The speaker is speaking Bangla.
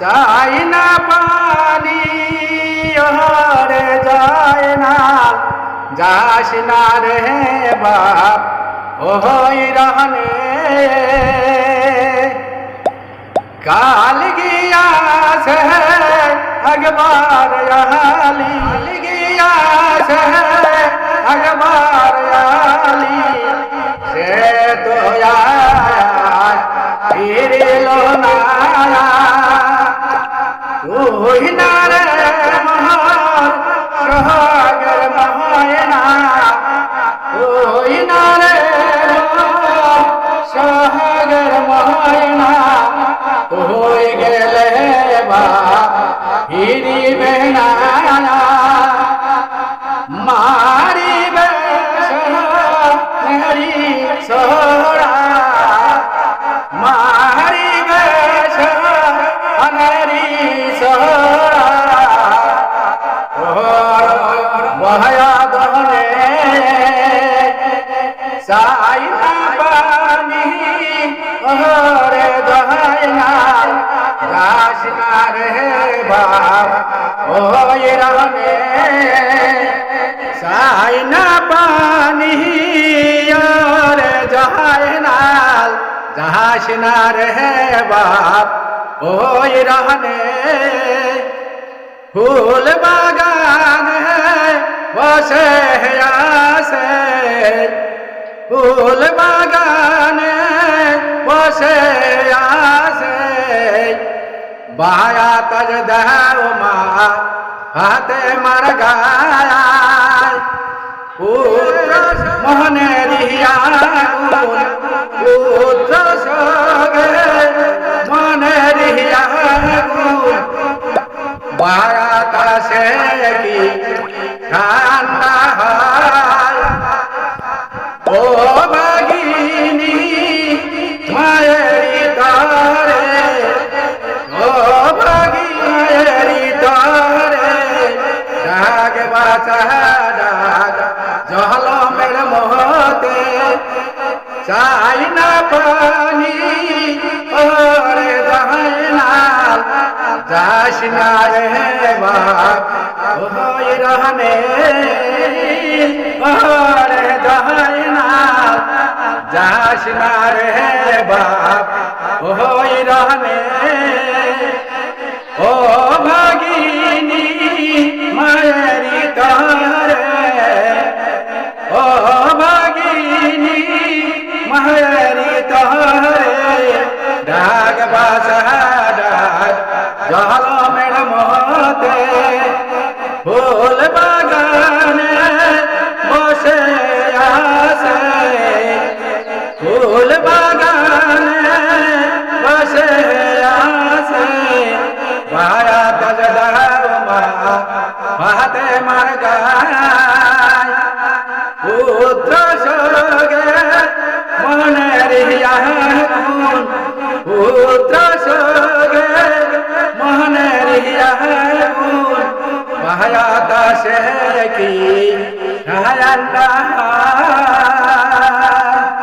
চাই না পানি ওরে যায় না যাস না রে বাপ ওই রহনে কাল গিয়া সে একবার আলি গিয়া সে একবার আলি সে তো ফিরিল না ওই না রে মহার সোহাগের মহায়না ওই না রে সোহাগের মহায়না হয়ে গেলে বা হিরিবে না মারিবে সোহারি সোহরা মারিবে সোহারি সোহরা বহায়া দহনে চাই না পানি ওরে দহায় না যাস না রে বাপ ওই রহনে চাই না পানি ওরে দহায় না যাস না রে বাপ ওই রহনে ফুল বাগান বসে আসে ফুল বাগানে বসে আসে বায়া তজ দাও মা হাতে মার গায় পুত্র মোহনে রিয়া পুত্র সগে মনে রিয়া বায়া তাসে কি ঠান্ডা হয় ও বাগিনী মায়েরি তারে ও বাগিনী তারে ডাক বাচা ডাক জলমের মহতে চাই না পানি ওরে যায় না যাস না রে বাপ ওই রহনে ওরে যায় না যাস না রে বাপ ওই রহনে ও ভাগিনী মায়েরি তারে ও ভাগিনী মায়েরি তারে ডাক বাসা ডাক জলমের মহতে ফুল বাগানে বসে আসে ফুল বাগানে বসে আসে ভায়া তজ দাও মা হাতে মার গায় পুত্র সগে মনে রিয়া পুত্র সগে মনে রিয়া ভায়া দাসে কি